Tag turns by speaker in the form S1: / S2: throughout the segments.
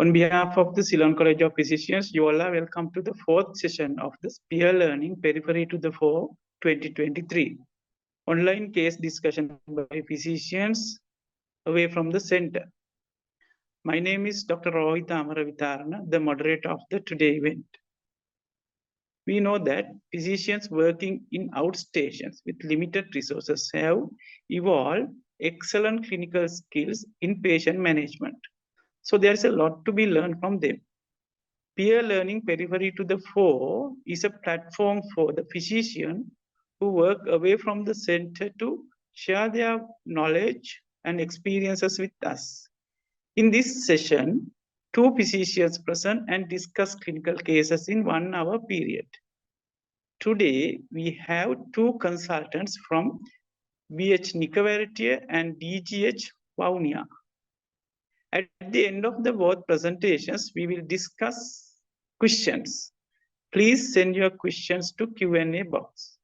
S1: On behalf of the Ceylon College of Physicians, you all are welcome to the fourth session of the Peer Learning Periphery to the Fore 2023. Online case discussion by physicians away from the center. My name is Dr. Rohita Amaravitarana, the moderator of the today event. We know that physicians working in outstations with limited resources have evolved excellent clinical skills in patient management. So there is a lot to be learned from them. Peer learning periphery to the fore is a platform for the physician who work away from the center to share their knowledge and experiences with us. In this session, 2 physicians present and discuss clinical cases in 1 hour period. Today, we have 2 consultants from BH Nicavaretier and DGH Vaunia. At the end of the both presentations, we will discuss questions. Please send your questions to Q&A box.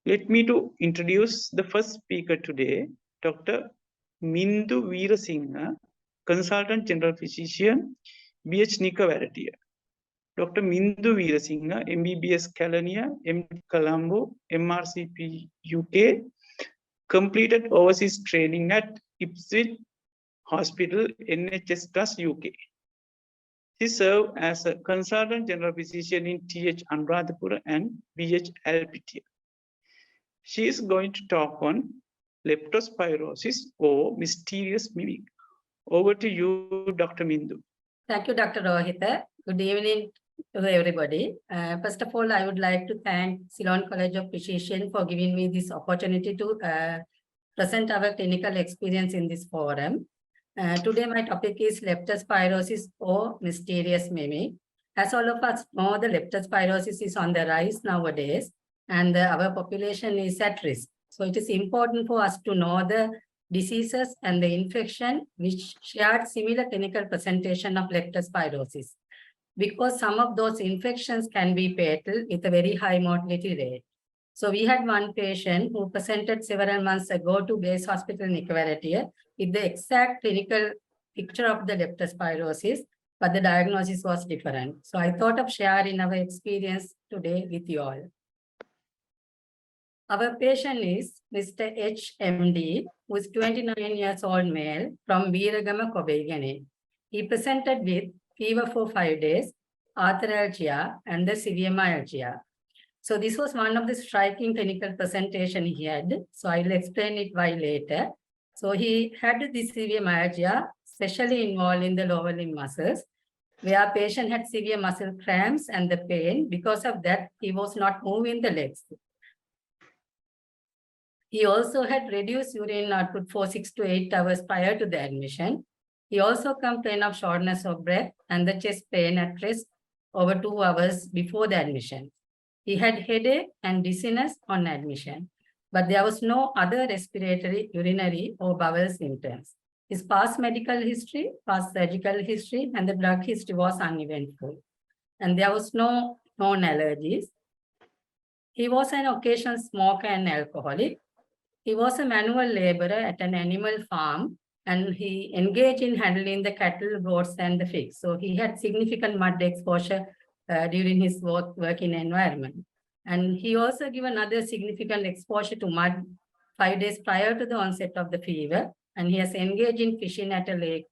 S1: Let me to introduce the first speaker today, Dr. Mindu Weerasinghe, Consultant General Physician, BH Nicavaretier. Dr. Mindu Weerasinghe, MBBS Caledonia, MD Colombo, MRCP UK, completed overseas training at Ipswich Hospital, NHS Trust UK. She served as a Consultant General Physician in TH Anuradhapura and BH Alpitiya. She is going to talk on leptospirosis or mysterious mimic. Over to you, Dr. Mindu.
S2: Thank you, Dr. Rohita. Good evening to everybody. First of all, I would like to thank Ceylon College of Physicians for giving me this opportunity to present our clinical experience in this forum. Today, my topic is leptospirosis or mysterious mimic. As all of us know, the leptospirosis is on the rise nowadays, and our population is at risk. So it is important for us to know the diseases and the infection which shared similar clinical presentation of leptospirosis, because some of those infections can be fatal with a very high mortality rate. So we had one patient who presented several months ago to Base Hospital Nicavaretier with the exact clinical picture of the leptospirosis, but the diagnosis was different. So I thought of sharing our experience today with you all. Our patient is Mr. HMD, who is 29 years old male from Weerasinghe. He presented with fever for 5 days, arthralgia, and the severe myalgia. So this was one of the striking clinical presentation he had. So I will explain it why later. So he had this severe myalgia, especially involved in the lower limb muscles, where patient had severe muscle cramps and the pain. Because of that, he was not moving the legs. He also had reduced urine output for 6 to 8 hours prior to the admission. He also complained of shortness of breath and the chest pain at rest over 2 hours before the admission. He had headache and dizziness on admission, but there was no other respiratory, urinary, or bowel symptoms. His past medical history, past surgical history, and the drug history was uneventful. And there was no known allergies. He was an occasional smoker and alcoholic. He was a manual laborer at an animal farm, and he engaged in handling the cattle, goats, and the pigs. So he had significant mud exposure during his working environment. And he also given other significant exposure to mud 5 days prior to the onset of the fever. And he has engaged in fishing at a lake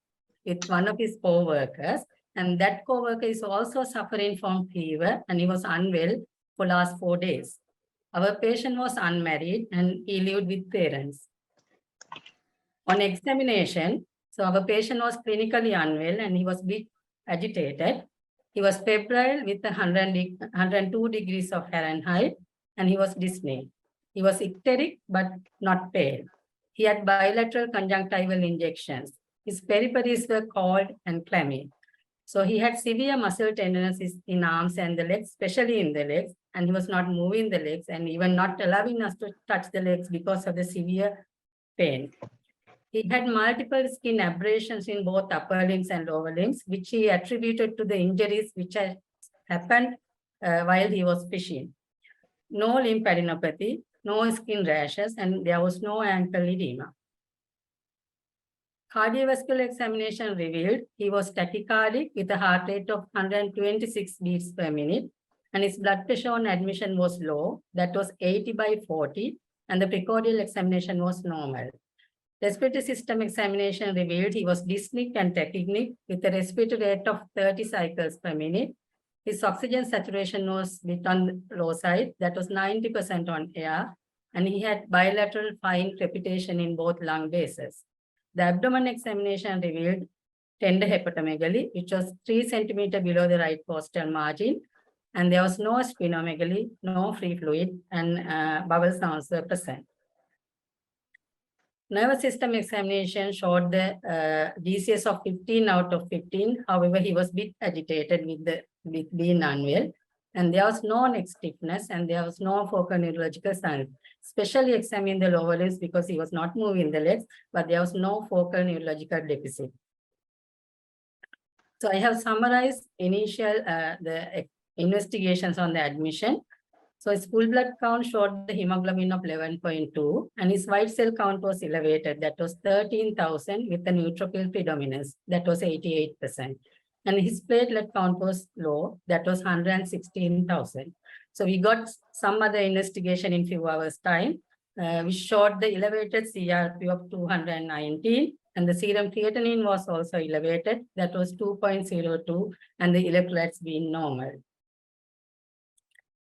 S2: with one of his co-workers. And that co-worker is also suffering from fever, and he was unwell for last 4 days. Our patient was unmarried and he lived with parents. On examination, so our patient was clinically unwell and he was a bit agitated. He was febrile with 102 degrees of Fahrenheit, and he was dyspneic. He was icteric but not pale. He had bilateral conjunctival injections. His peripheries were cold and clammy. So he had severe muscle tendinosis in arms and the legs, especially in the legs, and he was not moving the legs and even not allowing us to touch the legs because of the severe pain. He had multiple skin abrasions in both upper limbs and lower limbs, which he attributed to the injuries which had happened while he was fishing. No lymphadenopathy, no skin rashes, and there was no ankle edema. Cardiovascular examination revealed he was tachycardic with a heart rate of 126 beats per minute, and his blood pressure on admission was low, that was 80/40, and the precordial examination was normal. Respiratory system examination revealed he was dyspneic and tachypneic with a respiratory rate of 30 cycles per minute. His oxygen saturation was bit on the low side, that was 90% on air, and he had bilateral fine crepitation in both lung bases. The abdomen examination revealed tender hepatomegaly, which was 3 centimeters below the right costal margin, and there was no splenomegaly, no free fluid, and bowel sounds were present. Nervous system examination showed the DCS of 15 out of 15. However, he was a bit agitated with being unwell, and there was no neck stiffness, and there was no focal neurological signs. Especially examine the lower limbs because he was not moving the legs, but there was no focal neurological deficit. So I have summarized initial the investigations on the admission. So his full blood count showed the hemoglobin of 11.2, and his white cell count was elevated. That was 13,000 with the neutrophil predominance. That was 88%. And his platelet count was low. That was 116,000. So we got some other investigation in few hours time, which showed the elevated CRP of 219, and the serum creatinine was also elevated. That was 2.02, and the electrolytes being normal.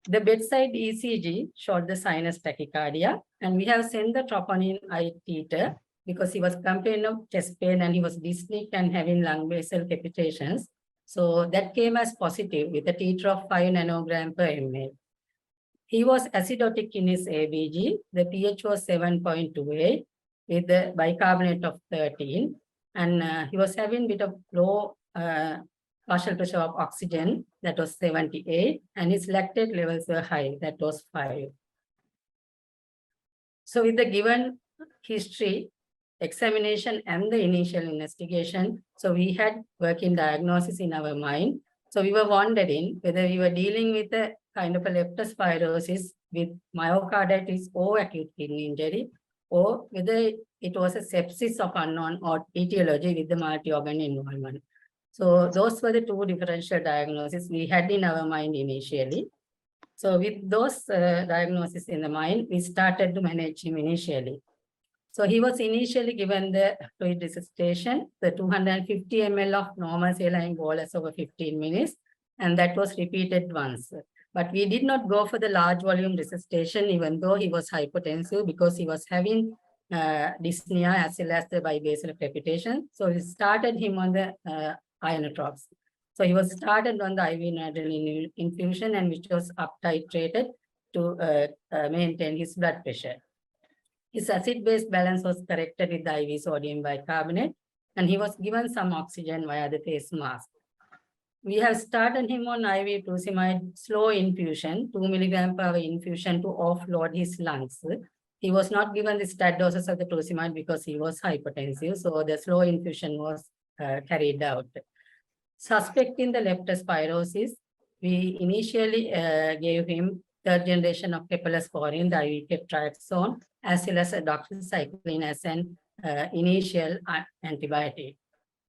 S2: The bedside ECG showed the sinus tachycardia, and we have sent the troponin I titer because he was complaining of chest pain and he was dyspneic and having lung basal capitations. So that came as positive with a titer of 5 nanogram per ml. He was acidotic in his ABG. The pH was 7.28 with the bicarbonate of 13. And he was having a bit of low partial pressure of oxygen, that was 78. And his lactate levels were high, that was 5. So with the given history, examination and the initial investigation, so we had working diagnosis in our mind. So we were wondering whether we were dealing with a kind of a leptospirosis with myocarditis or acute kidney injury, or whether it was a sepsis of unknown or etiology with the multi-organ involvement. So those were the two differential diagnoses we had in our mind initially. So with those diagnoses in the mind, we started to manage him initially. So he was initially given the fluid resuscitation, the 250 ml of normal saline bolus over 15 minutes, and that was repeated once. But we did not go for the large volume resuscitation, even though he was hypotensive, because he was having dyspnea as well as the bibasal crepitation. So we started him on the ionotropes. So he was started on the IV adrenaline infusion, and which was up titrated to maintain his blood pressure. His acid-base balance was corrected with the IV sodium bicarbonate, and he was given some oxygen via the face mask. We have started him on IV furosemide slow infusion, 2 mg/hour infusion to offload his lungs. He was not given the stat doses of the furosemide because he was hypertensive, so the slow infusion was carried out. Suspecting the leptospirosis, we initially gave him third generation of cephalosporin, the IV ceftriaxone, as well as a doxycycline as an initial antibiotic.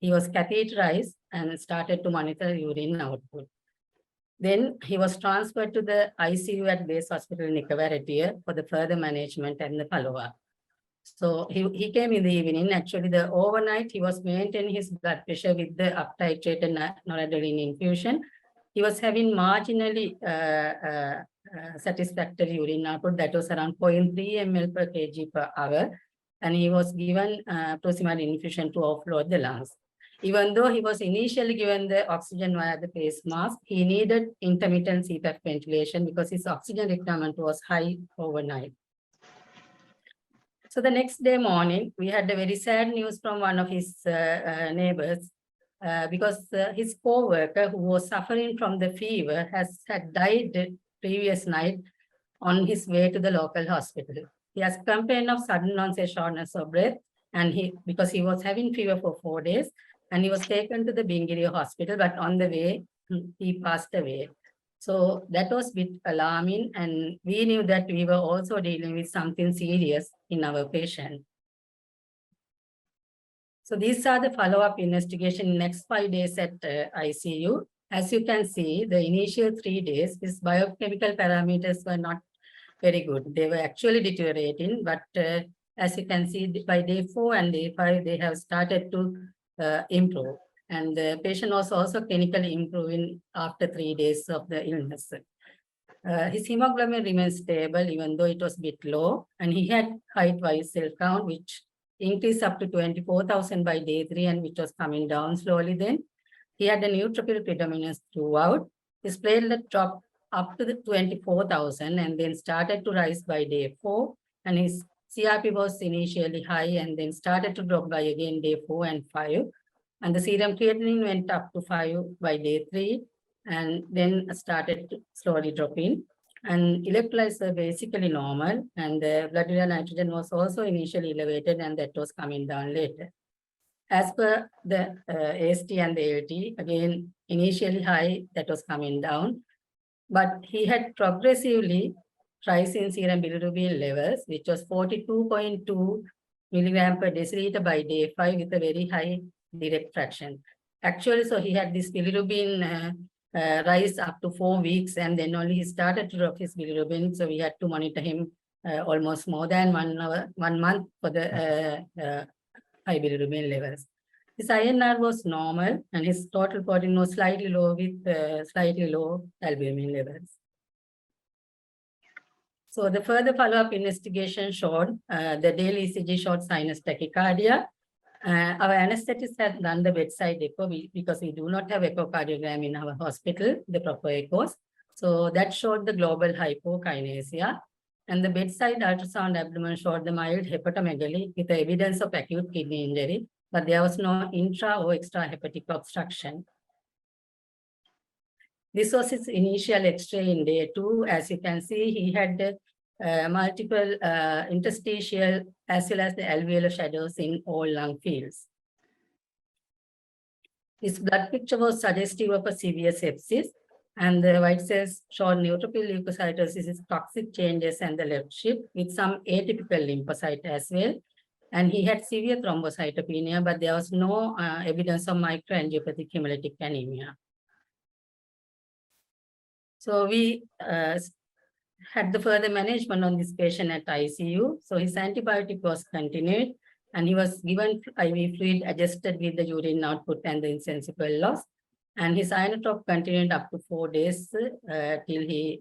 S2: He was catheterized and started to monitor urine output. Then he was transferred to the ICU at Base Hospital in Nicaraguа for the further management and the follow-up. So he came in the evening. Actually, the overnight, he was maintaining his blood pressure with the up-titrated noradrenaline infusion. He was having marginally satisfactory urine output, that was around 0.3 ml per kg per hour. And he was given furosemide infusion to offload the lungs. Even though he was initially given the oxygen via the face mask, he needed intermittent CPAP ventilation because his oxygen requirement was high overnight. So the next day morning, we had a very sad news from one of his neighbors because his co-worker who was suffering from the fever had died the previous night on his way to the local hospital. He has complained of sudden onset shortness of breath, and because he was having fever for 4 days, and he was taken to the Bingiri hospital, but on the way, he passed away. So that was a bit alarming, and we knew that we were also dealing with something serious in our patient. So these are the follow-up investigation next 5 days at ICU. As you can see, the initial 3 days, his biochemical parameters were not very good. They were actually deteriorating, but as you can see, by day 4 and day 5, they have started to improve. And the patient was also clinically improving after 3 days of the illness. His hemoglobin remains stable, even though it was a bit low, and he had height-wise cell count, which increased up to 24,000 by day 3, and which was coming down slowly then. He had a neutrophil predominance throughout. His platelet dropped up to the 24,000 and then started to rise by day 4, and his CRP was initially high and then started to drop by again day 4 and 5. And the serum creatinine went up to 5 by day 3 and then started to slowly dropping. And electrolytes were basically normal, and the blood urea nitrogen was also initially elevated, and that was coming down later. As per the AST and the ALT, again, initially high, that was coming down, but he had progressively rise in serum bilirubin levels, which was 42.2 milligram per deciliter by day 5 with a very high direct fraction. Actually, so he had this bilirubin rise up to 4 weeks, and then only he started to drop his bilirubin. So we had to monitor him almost more than 1 month for the high bilirubin levels. His INR was normal, and his total protein was slightly low with slightly low albumin levels. So the further follow-up investigation showed the daily ECG showed sinus tachycardia. Our anesthetist had done the bedside echo because we do not have echocardiogram in our hospital, the proper echoes. So that showed the global hypokinesia. And the bedside ultrasound abdomen showed the mild hepatomegaly with the evidence of acute kidney injury, but there was no intra or extrahepatic obstruction. This was his initial X-ray in day 2. As you can see, he had multiple interstitial as well as the alveolar shadows in all lung fields. His blood picture was suggestive of a severe sepsis, and the white cells showed neutrophil leukocytosis, toxic changes, and the left shift with some atypical lymphocyte as well. And he had severe thrombocytopenia, but there was no evidence of microangiopathic hemolytic anemia. So we had the further management on this patient at ICU. So his antibiotic was continued, and he was given IV fluid adjusted with the urine output and the insensible loss. And his inotrope continued up to 4 days till he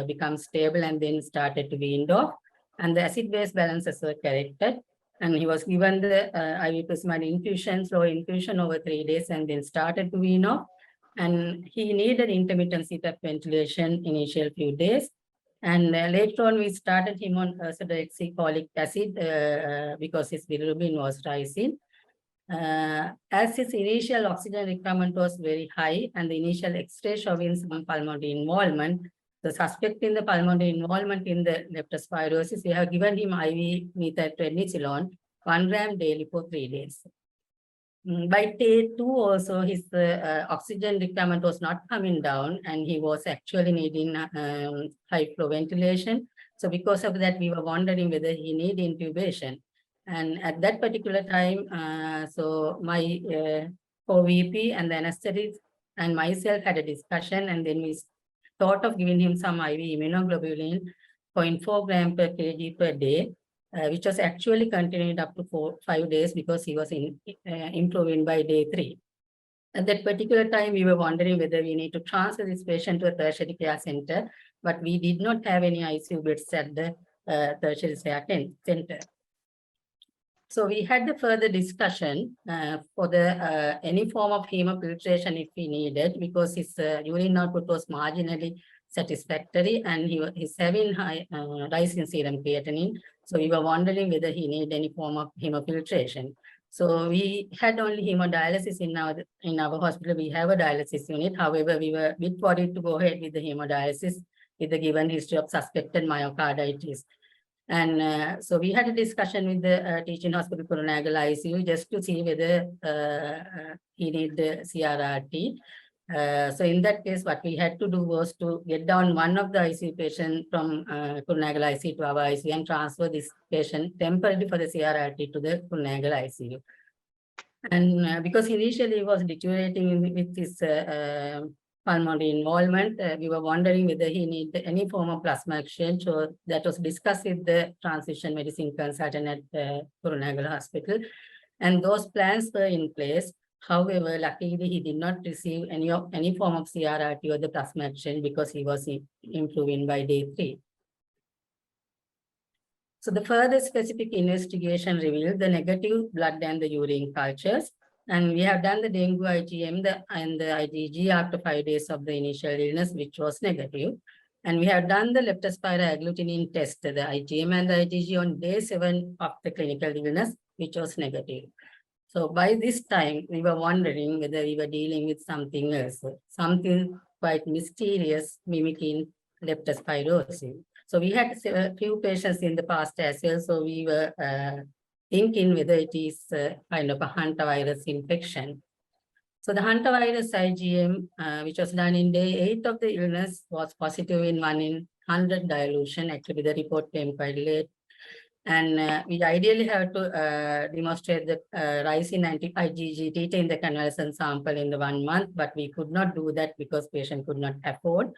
S2: becomes stable and then started to wean off. And the acid-base balances were corrected. And he was given the IV pysimide infusion, slow infusion over 3 days, and then started to wean off. And he needed intermittent CPAP ventilation initial few days. And later on, we started him on ursodeoxycholic acid because his bilirubin was rising. As his initial oxygen requirement was very high and the initial X-ray showing some pulmonary involvement, the suspect in the pulmonary involvement in the leptospirosis, we have given him IV methylprednisolone 1 gram daily for 3 days. By day 2 also, his oxygen requirement was not coming down, and he was actually needing high flow ventilation. So because of that, we were wondering whether he need intubation. And at that particular time, so my co-VP and the anesthetist and myself had a discussion, and then we thought of giving him some IV immunoglobulin, 0.4 gram per kg per day, which was actually continued up to 5 days because he was improving by day 3. At that particular time, we were wondering whether we need to transfer this patient to a tertiary care center, but we did not have any ICU beds at the tertiary care center. So we had the further discussion for the any form of hemofiltration if we needed, because his urine output was marginally satisfactory and he's having high rise in serum creatinine. So we were wondering whether he need any form of hemofiltration. So we had only hemodialysis in our hospital. We have a dialysis unit. However, we were a bit worried to go ahead with the hemodialysis with the given history of suspected myocarditis. And so we had a discussion with the teaching hospital Kurunagala ICU just to see whether he need the CRRT. So in that case, what we had to do was to get down one of the ICU patient from Kurunagala ICU to our ICU and transfer this patient temporarily for the CRRT to the Kurunagala ICU. And because initially he was deteriorating with his pulmonary involvement, we were wondering whether he needed any form of plasma exchange. So that was discussed with the transition medicine consultant at Kurunegala Hospital. And those plans were in place. However, luckily he did not receive any form of CRRT or the plasma exchange because he was improving by day 3. So the further specific investigation revealed the negative blood and the urine cultures. And we have done the dengue IgM and the IgG after 5 days of the initial illness, which was negative. And we have done the leptospira agglutinin test, the IgM and the IgG on day 7 of the clinical illness, which was negative. So by this time, we were wondering whether we were dealing with something else, something quite mysterious mimicking leptospirosis. So we had a few patients in the past as well. So we were thinking whether it is kind of a HANTA virus infection. So the HANTA virus IgM, which was done in day 8 of the illness, was positive in 1 in 100 dilution. Actually, the report came quite late. And we ideally have to demonstrate the rise in anti-IgG titer in the convalescent sample in the 1 month, but we could not do that because patient could not afford.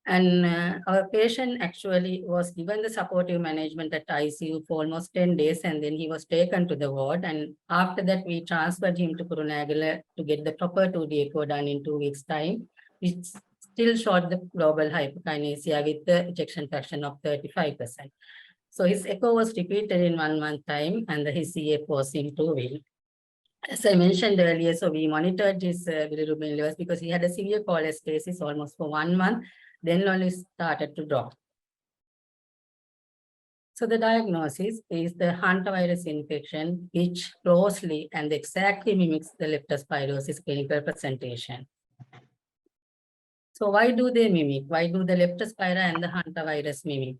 S2: And our patient actually was given the supportive management at ICU for almost 10 days, and then he was taken to the ward. And after that, we transferred him to Kurunegala to get the proper 2D echo done in 2 weeks' time, which still showed the global hypokinesia with the ejection fraction of 35%. So his echo was repeated in 1 month time, and his CF was improving. As I mentioned earlier, so we monitored his bilirubin levels because he had a severe cholestasis almost for 1 month, then only started to drop. So the diagnosis is the HANTA virus infection, which closely and exactly mimics the leptospirosis clinical presentation. So why do they mimic? Why do the leptospira and the HANTA virus mimic?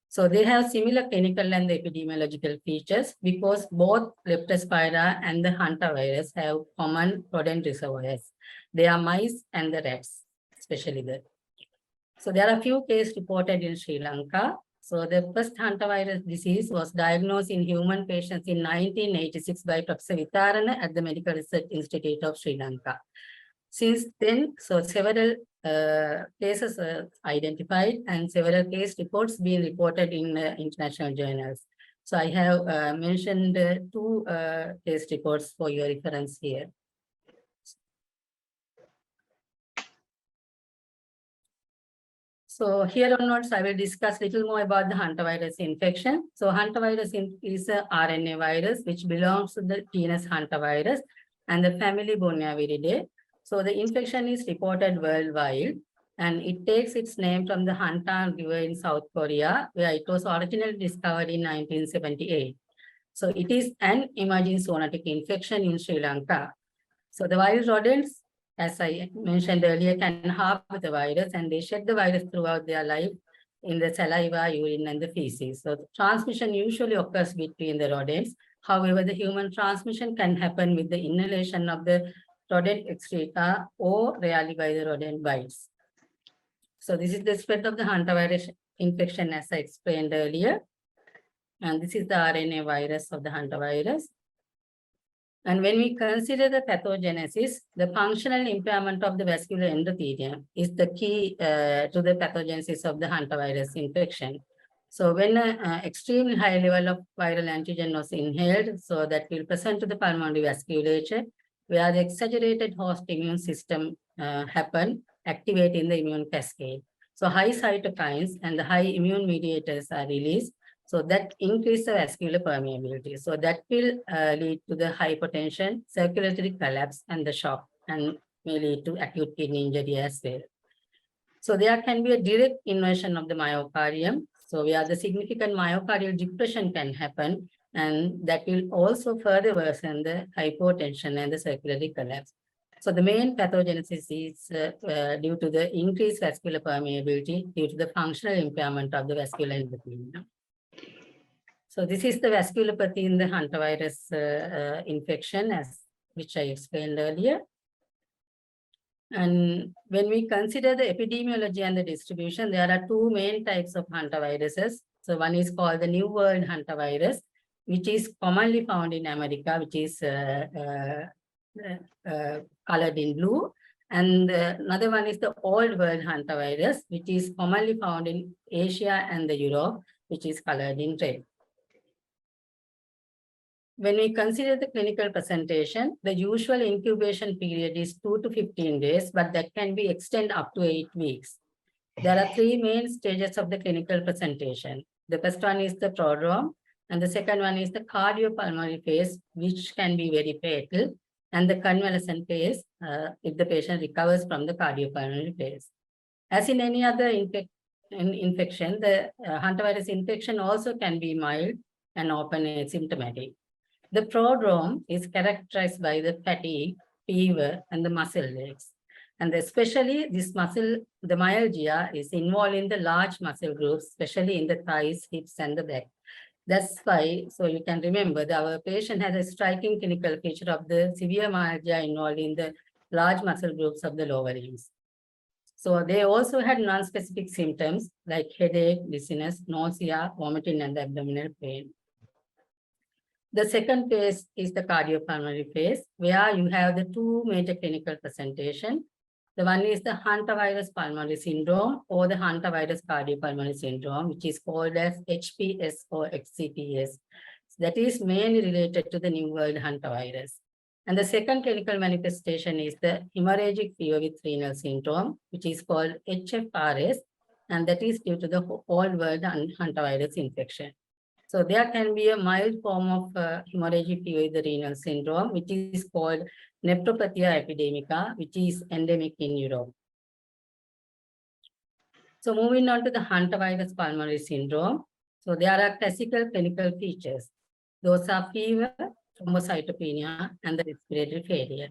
S2: So they have similar clinical and epidemiological features because both leptospira and the HANTA virus have common rodent reservoirs. They are mice and the rats, especially the. So there are few cases reported in Sri Lanka. So the first HANTA virus disease was diagnosed in human patients in 1986 by Professor Vitarana at the Medical Research Institute of Sri Lanka. Since then, so several cases are identified and several case reports being reported in international journals. So I have mentioned 2 case reports for your reference here. So here onwards, I will discuss a little more about the HANTA virus infection. So HANTA virus is a RNA virus which belongs to the genus HANTA virus and the family Borneiaviridae. So the infection is reported worldwide, and it takes its name from the HANTA River in South Korea, where it was originally discovered in 1978. So it is an emerging zoonotic infection in Sri Lanka. So the wild rodents, as I mentioned earlier, can harbor the virus, and they shed the virus throughout their life in the saliva, urine, and the feces. So the transmission usually occurs between the rodents. However, the human transmission can happen with the inhalation of the rodent excreta or rarely by the rodent bites. So this is the spread of the HANTA virus infection, as I explained earlier. And this is the RNA virus of the HANTA virus. And when we consider the pathogenesis, the functional impairment of the vascular endothelium is the key to the pathogenesis of the HANTA virus infection. So when an extremely high level of viral antigen was inhaled, so that will present to the pulmonary vasculature, where the exaggerated host immune system happen, activating the immune cascade. So high cytokines and the high immune mediators are released. So that increases the vascular permeability. So that will lead to the hypotension, circulatory collapse, and the shock, and may lead to acute kidney injury as well. So there can be a direct inversion of the myocardium. So where the significant myocardial depression can happen, and that will also further worsen the hypotension and the circulatory collapse. So the main pathogenesis is due to the increased vascular permeability due to the functional impairment of the vascular endothelium. So this is the vasculopathy in the HANTA virus infection, which I explained earlier. And when we consider the epidemiology and the distribution, there are 2 main types of HANTA viruses. So one is called the New World HANTA virus, which is commonly found in America, which is colored in blue. And another one is the old world hantavirus, which is commonly found in Asia and the Europe, which is colored in red. When we consider the clinical presentation, the usual incubation period is 2 to 15 days, but that can be extended up to 8 weeks. There are 3 main stages of the clinical presentation. The first one is the prodrome, and the second one is the cardiopulmonary phase, which can be very fatal, and the convalescent phase, if the patient recovers from the cardiopulmonary phase. As in any other infection, the hantavirus infection also can be mild and often asymptomatic. The prodrome is characterized by the fatigue, fever, and the muscle aches. And especially this muscle, the myalgia is involved in the large muscle groups, especially in the thighs, hips, and the back. That's why, so you can remember that our patient has a striking clinical feature of the severe myalgia involved in the large muscle groups of the lower limbs. So they also had non-specific symptoms like headache, dizziness, nausea, vomiting, and abdominal pain. The second phase is the cardiopulmonary phase, where you have the 2 major clinical presentations. The one is the hantavirus pulmonary syndrome or the hantavirus cardiopulmonary syndrome, which is called as HPS or HCPS. That is mainly related to the New World hantavirus. And the second clinical manifestation is the hemorrhagic fever with renal syndrome, which is called HFRS, and that is due to the Old World hantavirus infection. So there can be a mild form of hemorrhagic fever with the renal syndrome, which is called nephropathia epidemica, which is endemic in Europe. So moving on to the hantavirus pulmonary syndrome. So there are classical clinical features. Those are fever, thrombocytopenia, and the respiratory failure.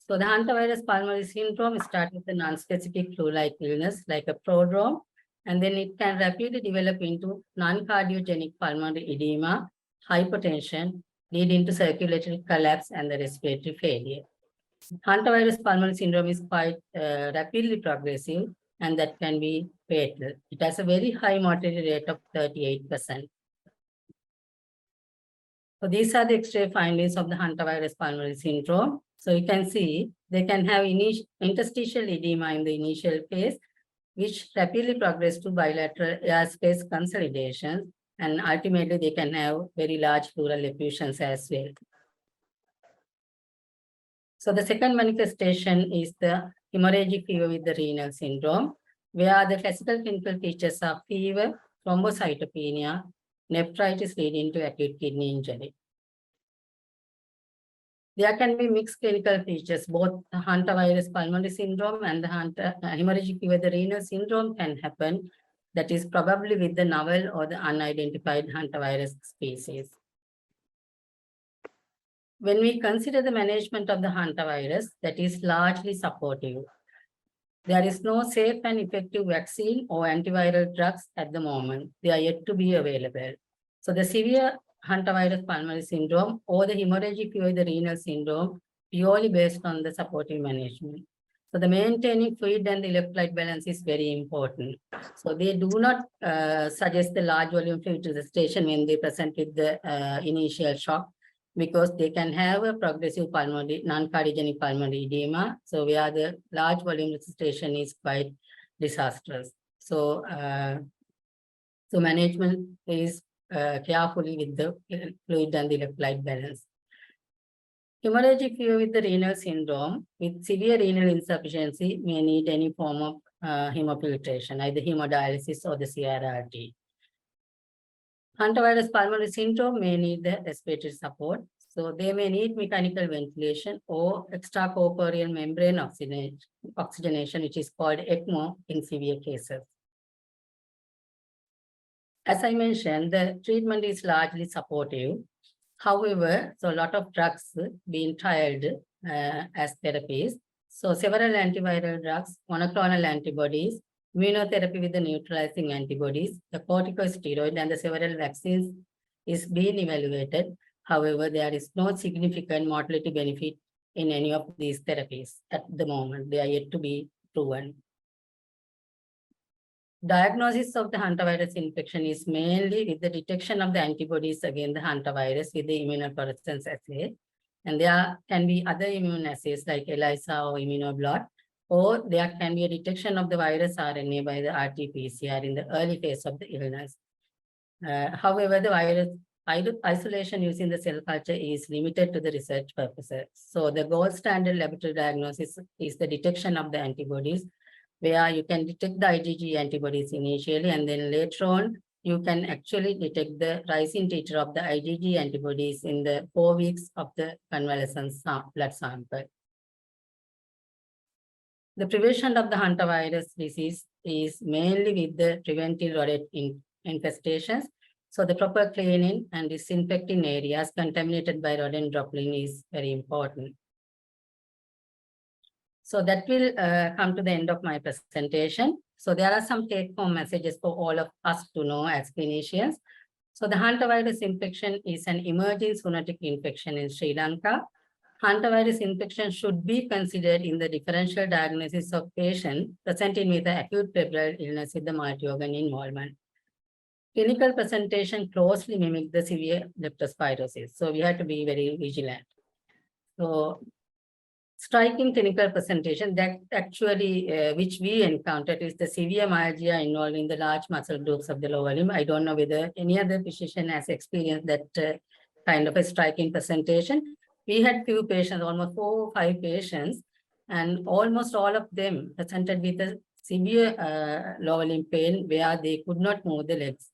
S2: So the hantavirus pulmonary syndrome starts with a non-specific flu-like illness like a prodrome, and then it can rapidly develop into non-cardiogenic pulmonary edema, hypertension, leading to circulatory collapse and the respiratory failure. Hantavirus pulmonary syndrome is quite rapidly progressive, and that can be fatal. It has a very high mortality rate of 38%. So these are the X-ray findings of the hantavirus pulmonary syndrome. So you can see they can have interstitial edema in the initial phase, which rapidly progress to bilateral airspace consolidation, and ultimately they can have very large pleural effusions as well. So the second manifestation is the hemorrhagic fever with the renal syndrome, where the classical clinical features are fever, thrombocytopenia, nephritis leading to acute kidney injury. There can be mixed clinical features. Both the hantavirus pulmonary syndrome and the hemorrhagic fever with the renal syndrome can happen. That is probably with the novel or the unidentified hantavirus species. When we consider the management of the hantavirus, that is largely supportive. There is no safe and effective vaccine or antiviral drugs at the moment. They are yet to be available. So the severe hantavirus pulmonary syndrome or the hemorrhagic fever with the renal syndrome purely based on the supportive management. So the maintaining fluid and the electrolyte balance is very important. So they do not suggest the large volume fluid resuscitation when they present with the initial shock, because they can have a progressive pulmonary, non-cardiogenic pulmonary edema. So where the large volume resuscitation is quite disastrous. So, so management is carefully with the fluid and the electrolyte balance. Hemorrhagic fever with the renal syndrome with severe renal insufficiency may need any form of hemofiltration, either hemodialysis or the CRRT. Hantavirus pulmonary syndrome may need the respiratory support. So they may need mechanical ventilation or extracorporeal membrane oxygenation, which is called ECMO in severe cases. As I mentioned, the treatment is largely supportive. However, so a lot of drugs being trialed as therapies. So several antiviral drugs, monoclonal antibodies, immunotherapy with the neutralizing antibodies, the corticosteroid, and the several vaccines is being evaluated. However, there is no significant mortality benefit in any of these therapies at the moment. They are yet to be proven. Diagnosis of the hantavirus infection is mainly with the detection of the antibodies against the hantavirus with the immunofluorescence assay. And there can be other immune assays like ELISA or immunoblot, or there can be a detection of the virus RNA by the RT-PCR in the early phase of the illness. However, the virus isolation using the cell culture is limited to the research purposes. So the gold standard laboratory diagnosis is the detection of the antibodies, where you can detect the IgG antibodies initially, and then later on, you can actually detect the rising titer of the IgG antibodies in the 4 weeks of the convalescent blood sample. The prevention of the hantavirus disease is mainly with the preventing rodent infestations. So the proper cleaning and disinfecting areas contaminated by rodent droplet is very important. So that will come to the end of my presentation. So there are some take-home messages for all of us to know as clinicians. So the hantavirus infection is an emerging zoonotic infection in Sri Lanka. Hantavirus infection should be considered in the differential diagnosis of patient presenting with the acute febrile illness with the multi-organ involvement. Clinical presentation closely mimic the severe leptospirosis. So we have to be very vigilant. So striking clinical presentation that actually, which we encountered is the severe myalgia involving the large muscle groups of the lower limb. I don't know whether any other physician has experienced that kind of a striking presentation. We had few patients, almost 4 or 5 patients, and almost all of them presented with a severe lower limb pain where they could not move the legs.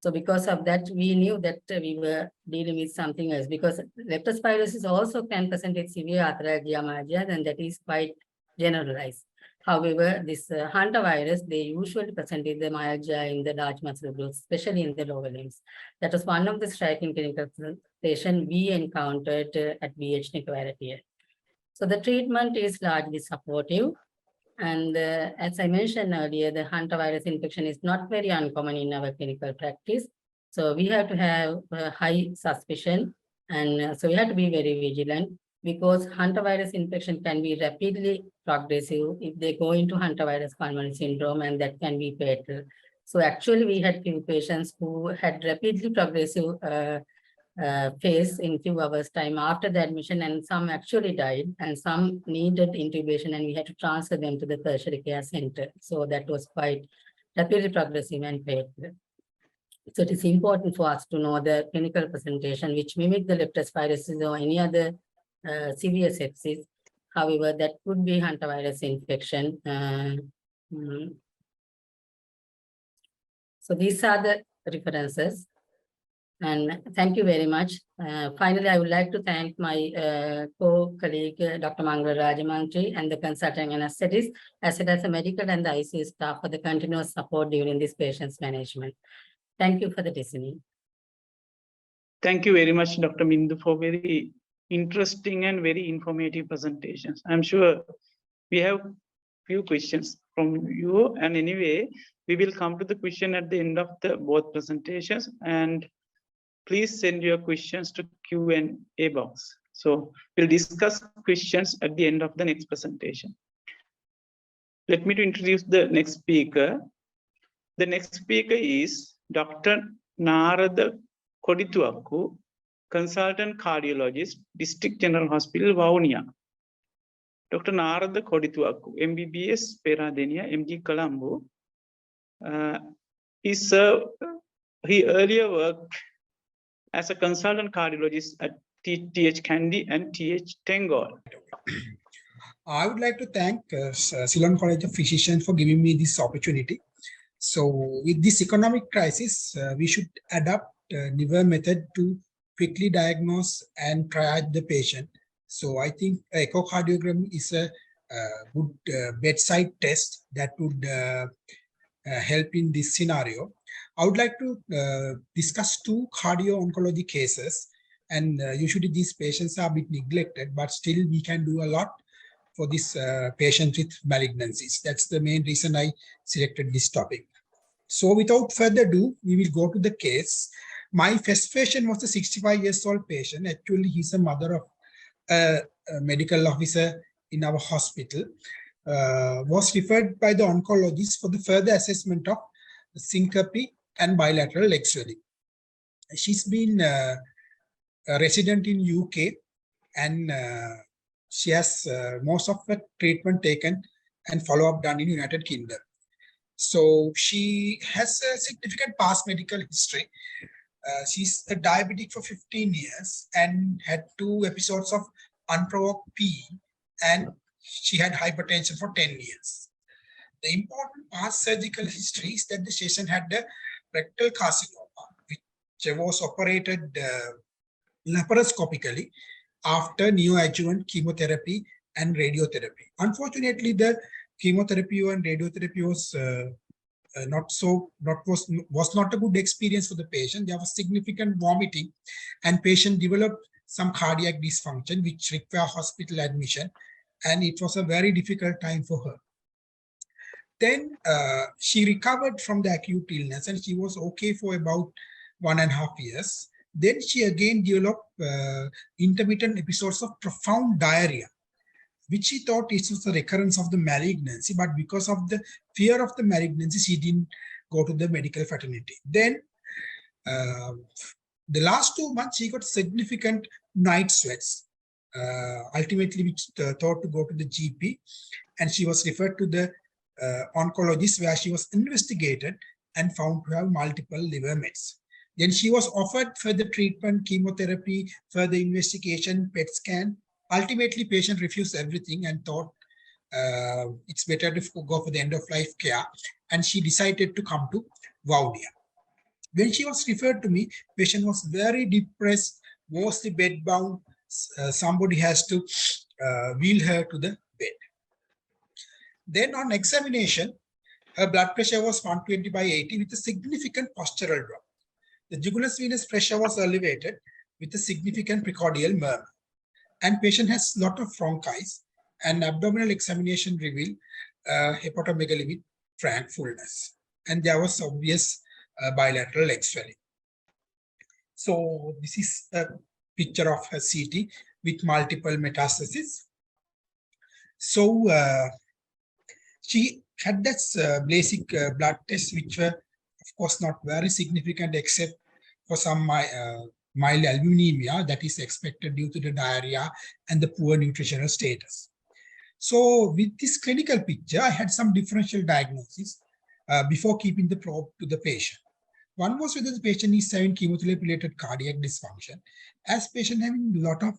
S2: So because of that, we knew that we were dealing with something else, because leptospirosis also can present with severe arthralgia myalgia, and that is quite generalized. However, this hantavirus, they usually present with the myalgia in the large muscle groups, especially in the lower limbs. That was one of the striking clinical presentation we encountered at BH Nicoaratia. So the treatment is largely supportive. And as I mentioned earlier, the hantavirus infection is not very uncommon in our clinical practice. So we have to have a high suspicion. And so we have to be very vigilant, because hantavirus infection can be rapidly progressive if they go into hantavirus pulmonary syndrome, and that can be fatal. So actually, we had few patients who had rapidly progressive phase in few hours time after the admission, and some actually died, and some needed intubation, and we had to transfer them to the tertiary care center. So that was quite rapidly progressive and fatal. So it is important for us to know the clinical presentation, which mimic the leptospirosis or any other severe sepsis. However, that could be hantavirus infection. So these are the references. And thank you very much. Finally, I would like to thank my co-colleague, Dr. Mangala Rajamantri, and the consulting anesthetist, as well as the medical and the ICU staff for the continuous support during this patient's management. Thank you for the listening.
S1: Thank you very much, Dr. Mindu, for very interesting and very informative presentations. I'm sure we have few questions from you, and anyway, we will come to the question at the end of the both presentations, and please send your questions to Q&A box. So we'll discuss questions at the end of the next presentation. Let me to introduce the next speaker. The next speaker is Dr. Naradha Kodithuwakku, consultant cardiologist, District General Hospital, Vavuniya. Dr. Naradha Kodithuwakku, MBBS, Peradeniya, MD Colombo. He earlier worked as a consultant cardiologist at TH Kandy and TH Tengol.
S3: I would like to thank Ceylon College of Physicians for giving me this opportunity. So with this economic crisis, we should adapt a newer method to quickly diagnose and triage the patient. So I think echocardiogram is a good bedside test that would help in this scenario. I would like to discuss 2 cardio-oncology cases, and usually these patients are a bit neglected, but still we can do a lot for this patient with malignancies. That's the main reason I selected this topic. So without further ado, we will go to the case. My first patient was a 65 years old patient. Actually, he's a mother of a medical officer in our hospital. was referred by the oncologist for the further assessment of syncope and bilateral leg swelling. She's been a resident in UK, and she has most of the treatment taken and follow-up done in United Kingdom. So she has a significant past medical history. She's a diabetic for 15 years and had 2 episodes of unprovoked PE, and she had hypertension for 10 years. The important past surgical history is that the patient had a rectal carcinoma, which was operated laparoscopically after neoadjuvant chemotherapy and radiotherapy. Unfortunately, the chemotherapy and radiotherapy was was not a good experience for the patient. There was significant vomiting, and patient developed some cardiac dysfunction, which required hospital admission, and it was a very difficult time for her. Then she recovered from the acute illness, and she was okay for about 1.5 years. Then she again developed intermittent episodes of profound diarrhea, which she thought it was the recurrence of the malignancy, but because of the fear of the malignancy, she didn't go to the medical fraternity. Then the last 2 months, she got significant night sweats, ultimately which thought to go to the GP, and she was referred to the oncologist, where she was investigated and found to have multiple liver mets. Then she was offered further treatment, chemotherapy, further investigation, PET scan. Ultimately, patient refused everything and thought it's better to go for the end-of-life care, and she decided to come to Vaunia. When she was referred to me, patient was very depressed, mostly bedbound. Somebody has to wheel her to the bed. Then on examination, her blood pressure was 120/80 with a significant postural drop. The jugulus venous pressure was elevated with a significant precordial murmur. And patient has a lot of bronchitis, and abdominal examination revealed hepatomegaly with frank fullness. And there was obvious bilateral leg swelling. So this is a picture of her CT with multiple metastases. So she had that basic blood tests, which were, of course, not very significant except for some mild albuminemia that is expected due to the diarrhea and the poor nutritional status. So with this clinical picture, I had some differential diagnosis before keeping the probe to the patient. One was whether the patient is having chemotherapy-related cardiac dysfunction. As patient having a lot of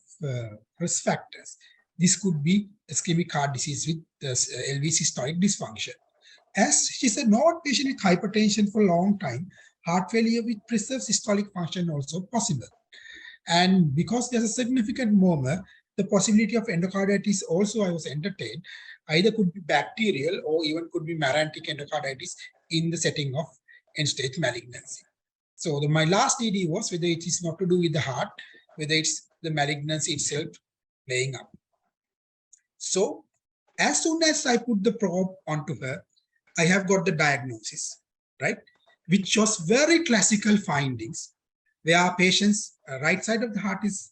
S3: risk factors, this could be ischemic heart disease with LV systolic dysfunction. As she's a known patient with hypertension for a long time, heart failure with preserved systolic function also possible. And because there's a significant murmur, the possibility of endocarditis also I was entertained. Either could be bacterial or even could be marantic endocarditis in the setting of end-stage malignancy. So my last DD was whether it is not to do with the heart, whether it's the malignancy itself playing up. So as soon as I put the probe onto her, I have got the diagnosis, right? Which shows very classical findings, where patient's right side of the heart is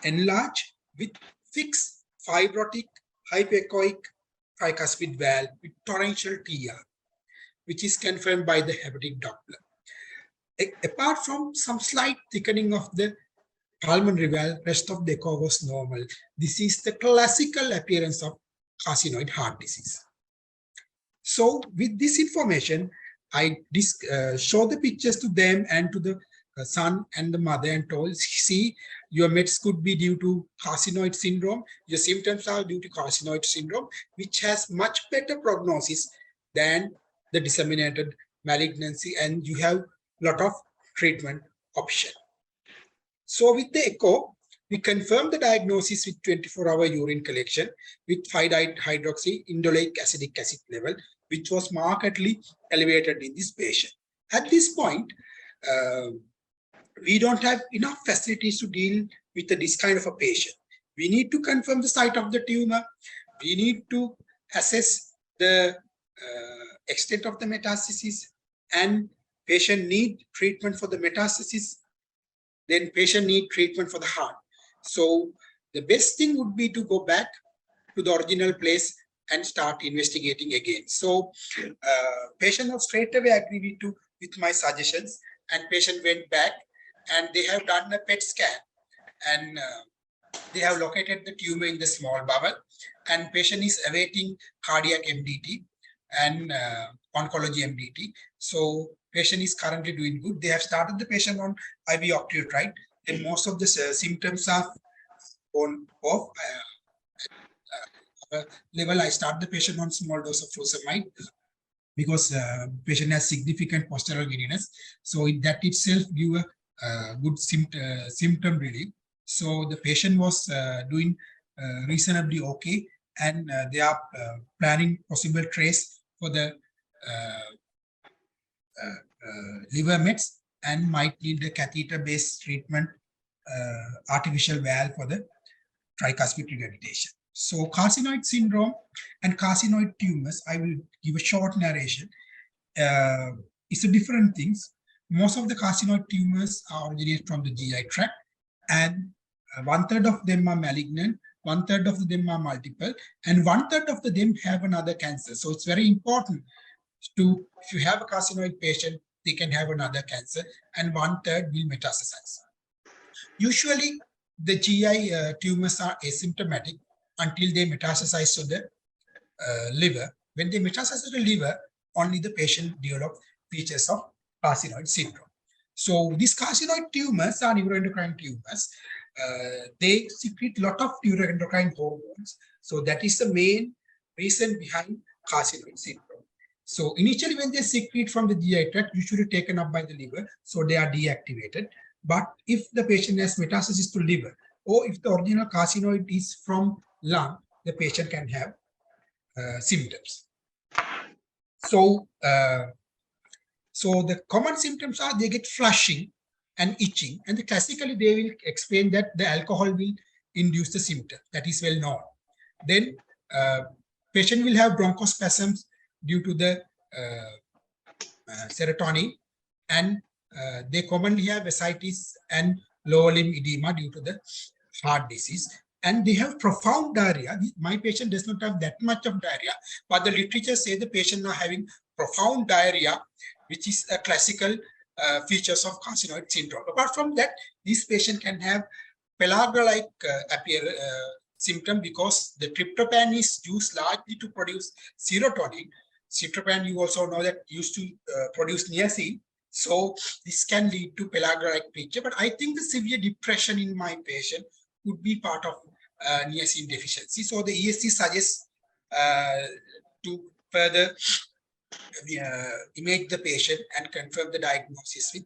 S3: enlarged with fixed fibrotic hyperechoic tricuspid valve with torrential TR, which is confirmed by the hepatic Doppler. Apart from some slight thickening of the pulmonary valve, rest of the echo was normal. This is the classical appearance of carcinoid heart disease. So with this information, I show the pictures to them and to the son and the mother and told, see, your meds could be due to carcinoid syndrome. Your symptoms are due to carcinoid syndrome, which has much better prognosis than the disseminated malignancy, and you have a lot of treatment option. So with the echo, we confirmed the diagnosis with 24-hour urine collection with 5-hydroxy indoleic acidic acid level, which was markedly elevated in this patient. At this point, we don't have enough facilities to deal with this kind of a patient. We need to confirm the site of the tumor. We need to assess the extent of the metastasis, and patient need treatment for the metastasis. Then patient need treatment for the heart. So the best thing would be to go back to the original place and start investigating again. So patient was straight away agreed with my suggestions, and patient went back and they have done a PET scan, and they have located the tumor in the small bowel, and patient is awaiting cardiac MDT and oncology MDT. So patient is currently doing good. They have started the patient on IV octreotide, and most of the symptoms are on off. Level, I start the patient on small dose of furosemide because patient has significant postural giddiness. So that itself give a good symptom relief. So the patient was doing reasonably okay, and they are planning possible trace for the liver mets and might need the catheter-based treatment, artificial valve for the tricuspid regurgitation. So carcinoid syndrome and carcinoid tumors, I will give a short narration. It's a different things. Most of the carcinoid tumors are originated from the GI tract, and 1/3 of them are malignant, 1/3 of them are multiple, and 1/3 of them have another cancer. So it's very important to, if you have a carcinoid patient, they can have another cancer, and 1/3 will metastasize. Usually, the GI tumors are asymptomatic until they metastasize to the liver. When they metastasize to the liver, only the patient develops features of carcinoid syndrome. So these carcinoid tumors are neuroendocrine tumors. They secrete a lot of neuroendocrine hormones. So that is the main reason behind carcinoid syndrome. So initially when they secrete from the GI tract, usually taken up by the liver, so they are deactivated. But if the patient has metastasis to liver, or if the original carcinoid is from lung, the patient can have symptoms. So, so the common symptoms are they get flushing and itching, and classically they will explain that the alcohol will induce the symptom. That is well known. Then patient will have bronchospasms due to the serotonin, and they commonly have ascites and lower limb edema due to the heart disease, and they have profound diarrhea. My patient does not have that much of diarrhea, but the literature say the patient are having profound diarrhea, which is a classical features of carcinoid syndrome. Apart from that, this patient can have pellagra-like symptom because the tryptophan is used largely to produce serotonin. Tryptophan, you also know that used to produce niacin. So this can lead to pellagra-like picture, but I think the severe depression in my patient could be part of niacin deficiency. So the ESC suggests to further image the patient and confirm the diagnosis with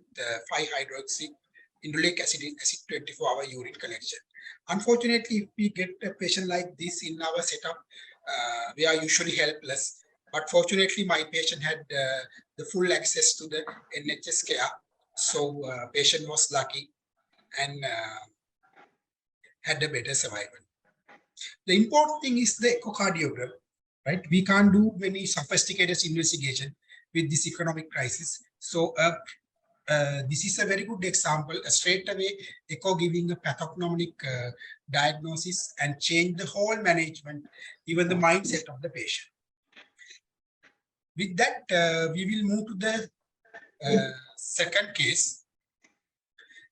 S3: 5-hydroxyindoleic acid 24-hour urine collection. Unfortunately, if we get a patient like this in our setup, we are usually helpless. But fortunately, my patient had the full access to the NHS care. So patient was lucky and had a better survival. The important thing is the echocardiogram, right? We can't do many sophisticated investigation with this economic crisis. So this is a very good example, straight away echo giving a pathognomonic diagnosis and change the whole management, even the mindset of the patient. With that, we will move to the second case.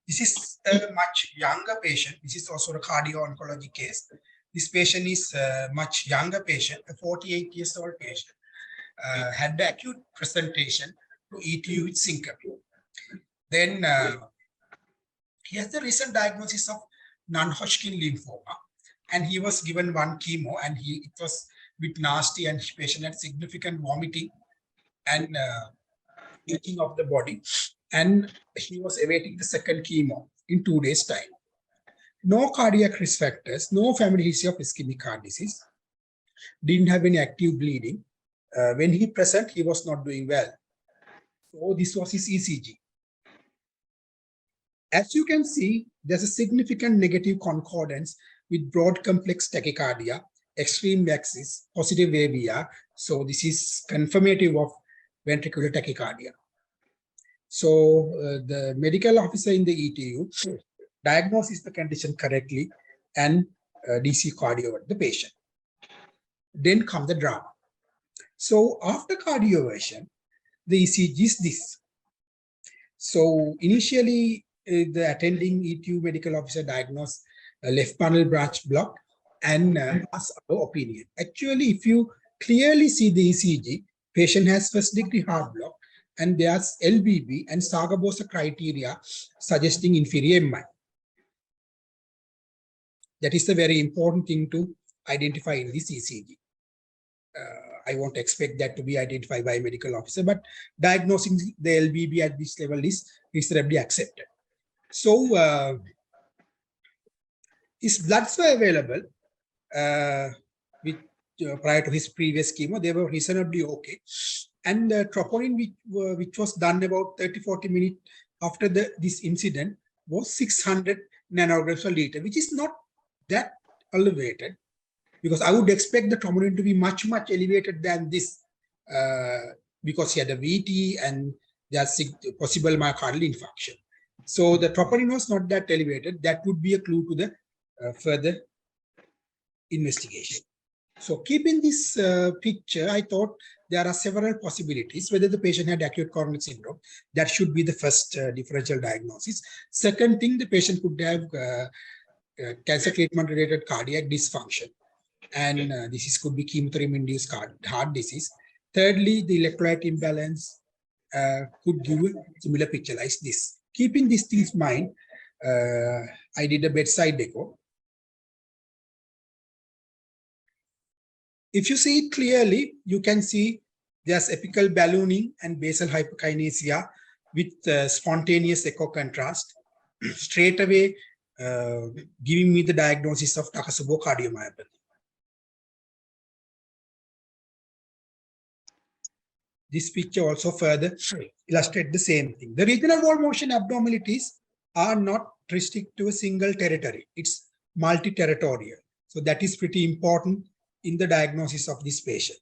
S3: This is a much younger patient. This is also a cardio-oncology case. This patient is a much younger patient, a 48 years old patient, had the acute presentation to ETU with syncope. Then he has the recent diagnosis of non-Hodgkin lymphoma, and he was given one chemo, and it was a bit nasty, and the patient had significant vomiting and eating of the body, and he was awaiting the second chemo in 2 days' time. No cardiac risk factors, no family history of ischemic heart disease, didn't have any active bleeding. When he present, he was not doing well. So this was his ECG. As you can see, there's a significant negative concordance with broad complex tachycardia, extreme axis, positive AVR. So this is confirmative of ventricular tachycardia. So the medical officer in the ETU diagnoses the condition correctly and DC cardio the patient. Then come the drama. So after cardioversion, the ECG is this. So initially, the attending ETU medical officer diagnosed a left bundle branch block and asked our opinion. Actually, if you clearly see the ECG, patient has first degree heart block and there's LBB and Saragossa criteria suggesting inferior MI. That is the very important thing to identify in this ECG. I won't expect that to be identified by a medical officer, but diagnosing the LBB at this level is reasonably accepted. So his bloods were available prior to his previous chemo. They were reasonably okay. And troponin, which was done about 30-40 minutes after this incident, was 600 nanograms per liter, which is not that elevated, because I would expect the troponin to be much, much elevated than this, because he had a VT and there's possible myocardial infarction. So the troponin was not that elevated. That would be a clue to the further investigation. So keeping this picture, I thought there are several possibilities. Whether the patient had acute coronary syndrome, that should be the first differential diagnosis. Second thing, the patient could have cancer treatment-related cardiac dysfunction. And this could be chemotherapy-induced heart disease. Thirdly, the electrolyte imbalance could give a similar picture like this. Keeping these things in mind, I did a bedside echo. If you see it clearly, you can see there's apical ballooning and basal hyperkinesia with spontaneous echo contrast. Straight away, giving me the diagnosis of Takotsubo cardiomyopathy. This picture also further illustrates the same thing. The regional wall motion abnormalities are not restricted to a single territory. It's multi-territorial. So that is pretty important in the diagnosis of this patient.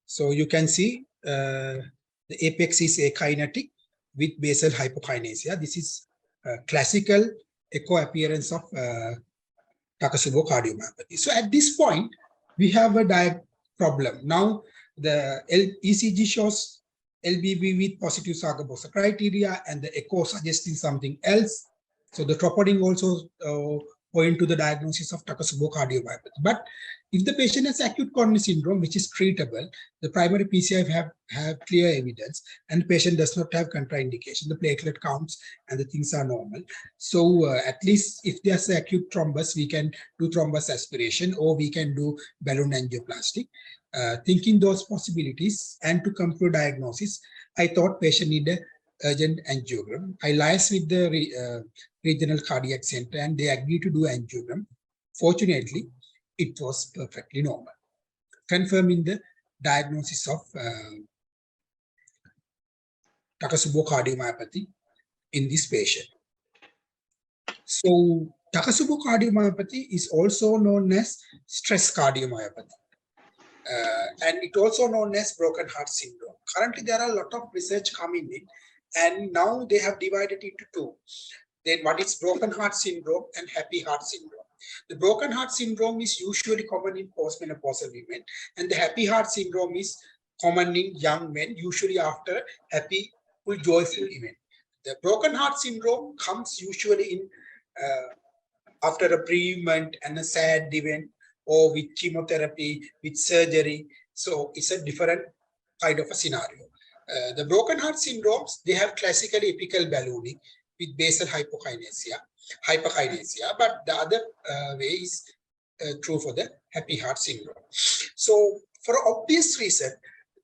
S3: So you can see the apex is akinetic with basal hypokinesia. This is classical echo appearance of Takotsubo cardiomyopathy. So at this point, we have a problem. Now the ECG shows LBB with positive Saragossa criteria and the echo suggesting something else. So the troponin also point to the diagnosis of Takotsubo cardiomyopathy. But if the patient has acute coronary syndrome, which is treatable, the primary PCI have clear evidence, and the patient does not have contraindication. The platelet counts and the things are normal. So at least if there's an acute thrombus, we can do thrombus aspiration or we can do balloon angioplasty. Thinking those possibilities and to come to a diagnosis, I thought patient needed urgent angiogram. I liaised with the regional cardiac center and they agreed to do angiogram. Fortunately, it was perfectly normal, confirming the diagnosis of Takotsubo cardiomyopathy in this patient. So Takotsubo cardiomyopathy is also known as stress cardiomyopathy. And it also known as broken heart syndrome. Currently, there are a lot of research coming in, and now they have divided into two. Then what is broken heart syndrome and happy heart syndrome? The broken heart syndrome is usually common in postmenopausal women, and the happy heart syndrome is common in young men, usually after happy, joyful event. The broken heart syndrome comes usually in after a bereavement and a sad event, or with chemotherapy, with surgery. So it's a different kind of a scenario. The broken heart syndromes, they have classically apical ballooning with basal hyperkinesia, but the other way is true for the happy heart syndrome. So for obvious reason,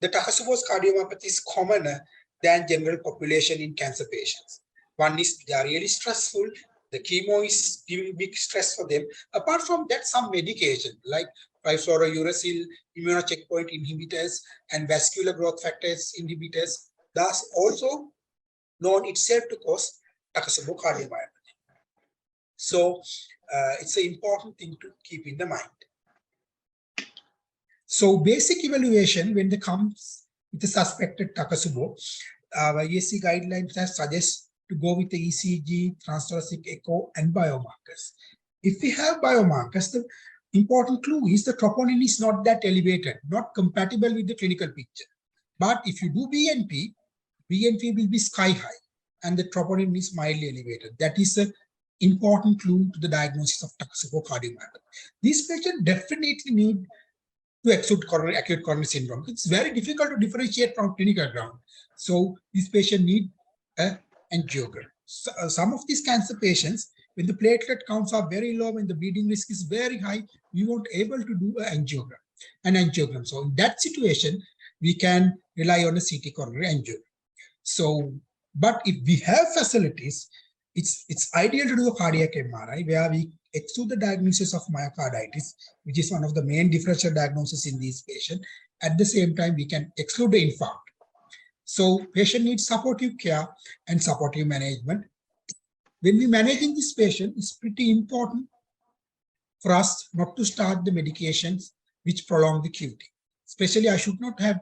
S3: the Takotsubo cardiomyopathy is commoner than general population in cancer patients. One is they are really stressful. The chemo is giving big stress for them. Apart from that, some medication like fluorouracil, immunocheckpoint inhibitors, and vascular growth factors inhibitors, thus also known itself to cause Takotsubo cardiomyopathy. So it's an important thing to keep in the mind. So basic evaluation when they comes with the suspected Takotsubo, our ESC guidelines have suggest to go with the ECG, transthoracic echo, and biomarkers. If we have biomarkers, the important clue is the troponin is not that elevated, not compatible with the clinical picture. But if you do BNP, BNP will be sky high and the troponin is mildly elevated. That is an important clue to the diagnosis of Takotsubo cardiomyopathy. This patient definitely need to acute coronary syndrome. It's very difficult to differentiate from clinical ground. So this patient need an angiogram. So, some of these cancer patients, when the platelet counts are very low, when the bleeding risk is very high, we won't able to do an angiogram. So in that situation, we can rely on a CT coronary angiogram. So, but if we have facilities, it's ideal to do a cardiac MRI where we exclude the diagnosis of myocarditis, which is one of the main differential diagnoses in these patients. At the same time, we can exclude the infarct. So patient needs supportive care and supportive management. When we managing this patient, it's pretty important for us not to start the medications which prolong the QT. Especially, I should not have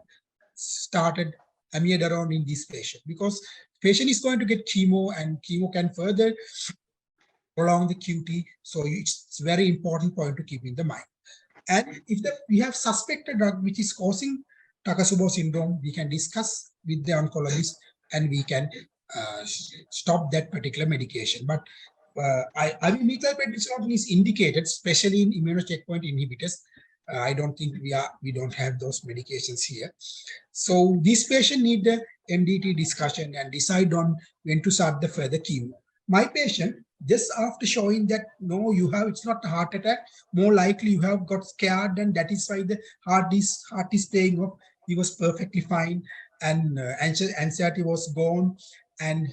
S3: started amiodarone in this patient because patient is going to get chemo and chemo can further prolong the QT. So it's a very important point to keep in the mind. And if we have suspected drug which is causing Takotsubo syndrome, we can discuss with the oncologist and we can stop that particular medication. But methyl prednisolone is indicated, especially in immunocheckpoint inhibitors. I don't think we don't have those medications here. So this patient need the MDT discussion and decide on when to start the further chemo. My patient, just after showing that no, it's not a heart attack, more likely you have got scared and that is why the heart is playing off. He was perfectly fine and anxiety was gone and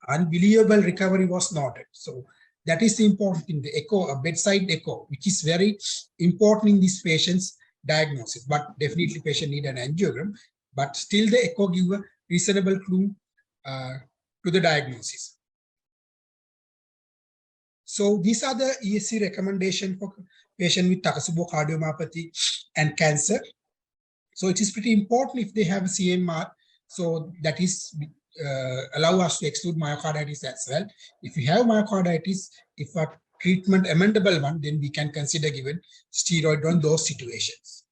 S3: unbelievable recovery was noted. So that is important in the echo, a bedside echo, which is very important in this patient's diagnosis. But definitely patient need an angiogram, but still the echo give a reasonable clue to the diagnosis. So these are the ESC recommendation for patient with Takotsubo cardiomyopathy and cancer. So it is pretty important if they have a CMR. So that is allow us to exclude myocarditis as well. If we have myocarditis, if a treatment amendable one, then we can consider giving steroid on those situations.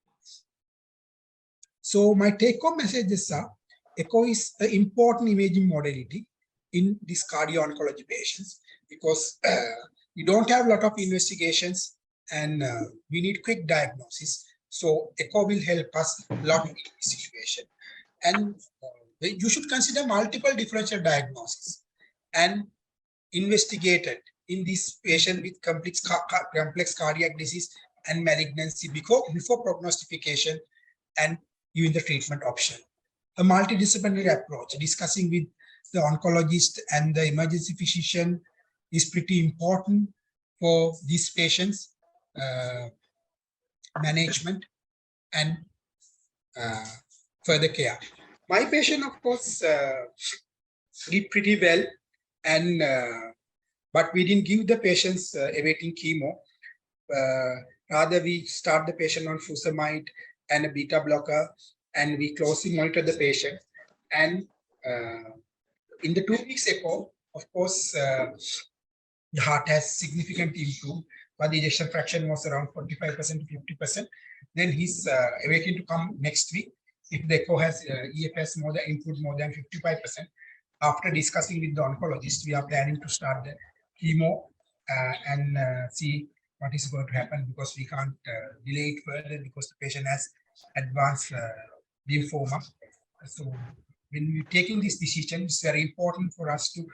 S3: So my take-home messages are, echo is an important imaging modality in these cardio-oncology patients because we don't have a lot of investigations and we need quick diagnosis. So echo will help us a lot in this situation. And you should consider multiple differential diagnoses and investigated in this patient with complex cardiac disease and malignancy before prognostication and giving the treatment option. A multidisciplinary approach, discussing with the oncologist and the emergency physician is pretty important for these patients' management and further care. My patient, of course, did pretty well, and but we didn't give the patients awaiting chemo. Rather, we start the patient on furosemide and a beta blocker, and we closely monitor the patient. And in the 2 weeks echo, of course, the heart has significantly improved, but the ejection fraction was around 45% to 50%. Then he's awaiting to come next week. If the echo has EFS improved more than 55%, after discussing with the oncologist, we are planning to start the chemo and see what is going to happen because we can't delay it further because the patient has advanced lymphoma. So when we're taking this decision, it's very important for us to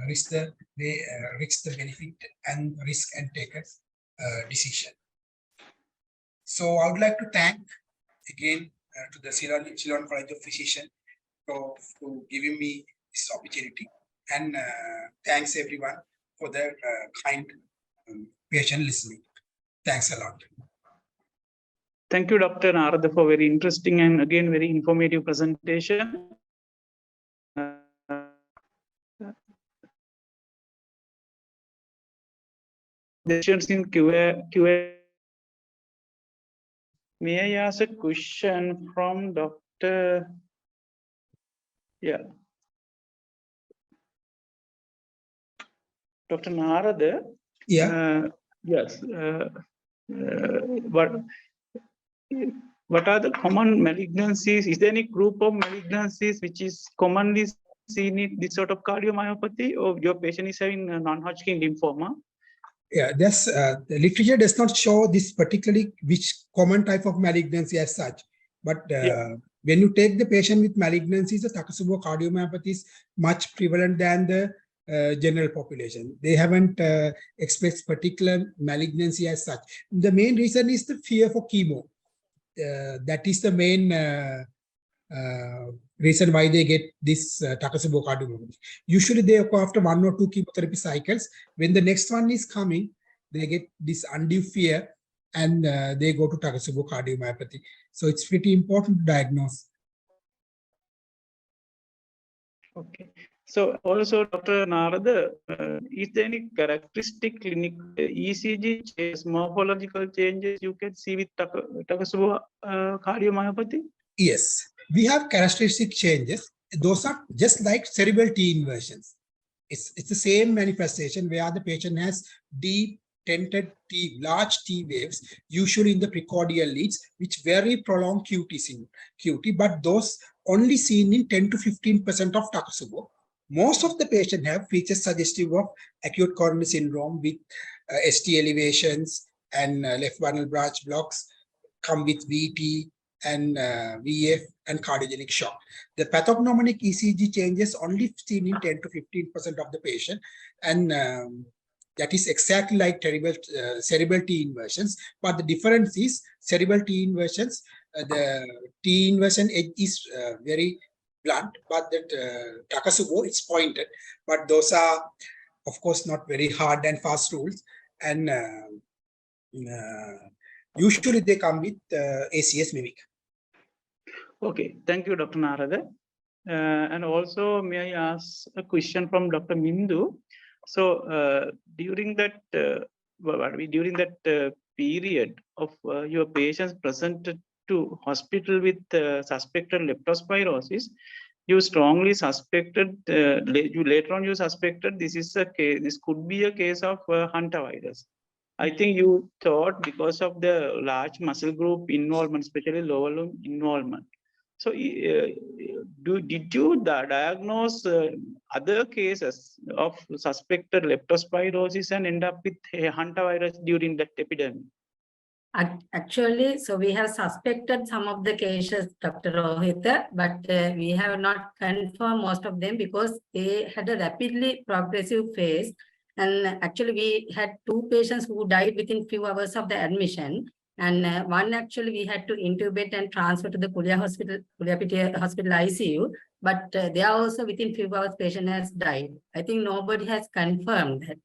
S3: risk the benefit and risk and take a decision. So I would like to thank again to the Ceylon College of Physicians for giving me this opportunity, and thanks everyone for their kind patient listening. Thanks a lot.
S1: Thank you, Dr. Naradha, for very interesting and again very informative presentation. Questions in QA. May I ask a question from Dr. Yeah. Dr. Naradha,
S3: Yeah.
S1: yes, what are the common malignancies? Is there any group of malignancies which is commonly seen in this sort of cardiomyopathy, or your patient is having a non-Hodgkin lymphoma?
S3: Yeah, the literature does not show this particularly which common type of malignancy as such. But when you take the patient with malignancies, the Takotsubo cardiomyopathy is much prevalent than the general population. They haven't expressed particular malignancy as such. The main reason is the fear for chemo. That is the main reason why they get this Takotsubo cardiomyopathy. Usually they go after 1 or 2 chemotherapy cycles. When the next one is coming, they get this undue fear and they go to Takotsubo cardiomyopathy. So it's pretty important to diagnose.
S1: Okay. So also, Dr. Naradha, is there any characteristic clinic ECG changes, morphological changes you can see with Takotsubo cardiomyopathy?
S3: Yes, we have characteristic changes. Those are just like cerebral T inversions. It's the same manifestation where the patient has deep tented T, large T waves, usually in the precordial leads, which very prolonged QT, but those only seen in 10 to 15% of Takotsubo. Most of the patients have features suggestive of acute coronary syndrome with ST elevations and left bundle branch blocks, come with VT and VF and cardiogenic shock. The pathognomonic ECG changes only seen in 10 to 15% of the patient, and that is exactly like cerebral T inversions. But the difference is cerebral T inversions, the T inversion edge is very blunt, but that Takotsubo is pointed. But those are, of course, not very hard and fast rules, and usually they come with ACS mimic.
S1: Okay, thank you, Dr. Naradha. And also, may I ask a question from Dr. Mindu? So during that period of your patients presented to hospital with suspected leptospirosis, you strongly suspected later on you suspected this is a case. This could be a case of HANTA virus. I think you thought because of the large muscle group involvement, especially lower limb involvement. So, did you diagnose other cases of suspected leptospirosis and end up with a HANTA virus during that epidemic?
S2: Actually, so we have suspected some of the cases, Dr. Rohit, but we have not confirmed most of them because they had a rapidly progressive phase. And actually, we had 2 patients who died within few hours of the admission. And one actually we had to intubate and transfer to the Pulia Hospital ICU. But there also within few hours patient has died. I think nobody has confirmed that.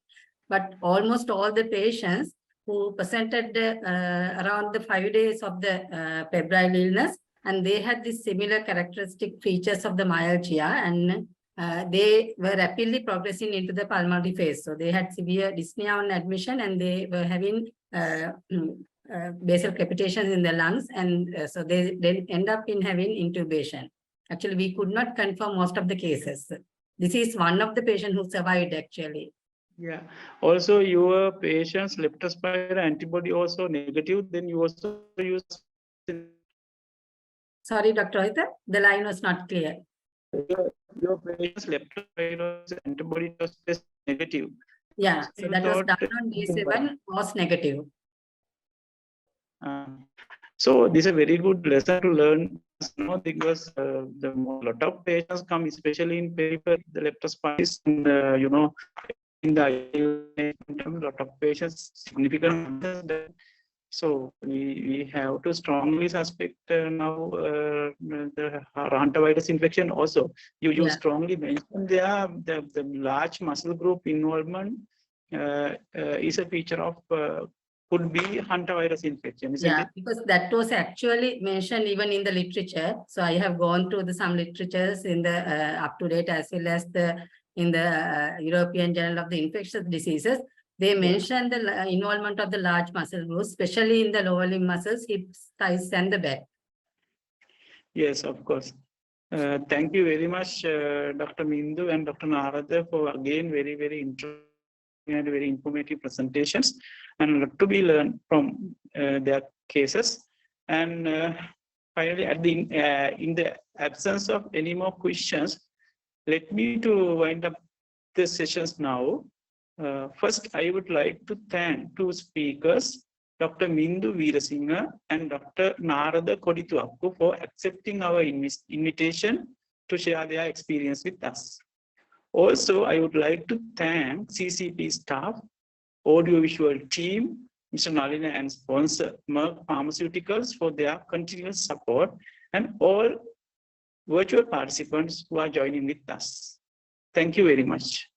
S2: But almost all the patients who presented around the 5 days of the febrile illness, and they had these similar characteristic features of the myalgia, and they were rapidly progressing into the pulmonary phase. So they had severe dyspnea on admission, and they were having basal crepitations in the lungs, and so they then end up in having intubation. Actually, we could not confirm most of the cases. This is one of the patients who survived actually.
S1: Yeah. Also, your patient's leptospira antibody also negative. Then you also use.
S2: Sorry, Dr. Rohit, the line was not clear.
S1: Your patient's leptospira antibody was negative.
S2: Yeah, so that was done on day 7 was negative.
S1: So this is a very good lesson to learn, because the lot of patients come, especially in periphery, the leptospirosis, and in the lot of patients significant. So we have to strongly suspect now the hantavirus infection also. You strongly mentioned there the large muscle group involvement is a feature of could be hantavirus infection, isn't it?
S2: Because that was actually mentioned even in the literature. So I have gone through some literatures in the up to date as well as in the European Journal of the Infectious Diseases. They mentioned the involvement of the large muscle groups, especially in the lower limb muscles, hips, thighs, and the back.
S1: Yes, of course. Thank you very much, Dr. Mindu and Dr. Naradha, for again very interesting and very informative presentations, and a lot to be learned from their cases. And finally, at the in the absence of any more questions, let me to wind up the sessions now. First, I would like to thank two speakers, Dr. Mindu Weerasinghe and Dr. Naradha Kodithuwakku, for accepting our invitation to share their experience with us. Also, I would like to thank CCP staff, audiovisual team, Mr. Nalina and sponsor Merck Pharmaceuticals for their continuous support, and all virtual participants who are joining with us. Thank you very much.